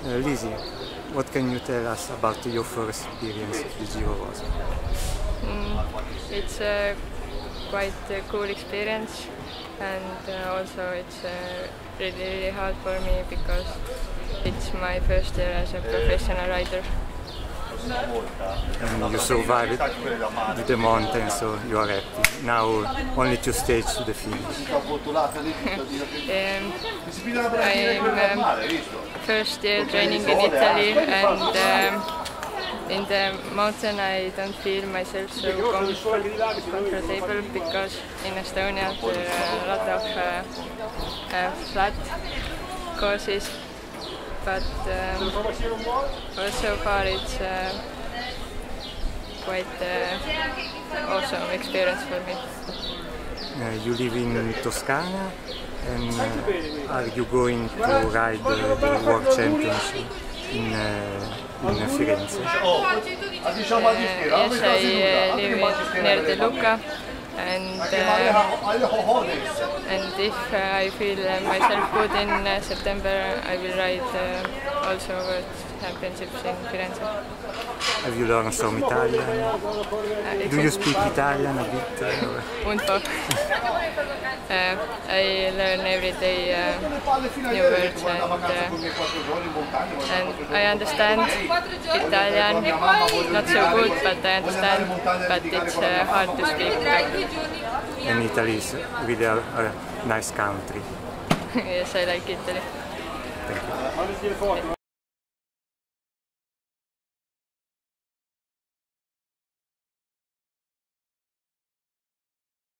Lizzie, what can you tell us about your first experience at the Giro Rosa? It's quite a cool experience, and also it's really hard for me because it's my first year as a professional rider. And you survived the mountain, so you are happy. Now only 2 stages to the finish. I'm first year training in Italy, and in the mountain I don't feel myself so comfortable because in Estonia there are a lot of flat courses, but so far it's quite awesome experience for me. You live in Toscana, and are you going to ride the World Championship in Firenze? Yes, I live near the Lucca, and if I feel myself good in September, I will ride also World Championships in Firenze. Have you learned some Italian? Do you speak Italian a bit? Un po'. I learn every day new words, and I understand Italian, not so good, but I understand, but it's hard to speak. And Italy is really a nice country. Yes, I like Italy. Thank you.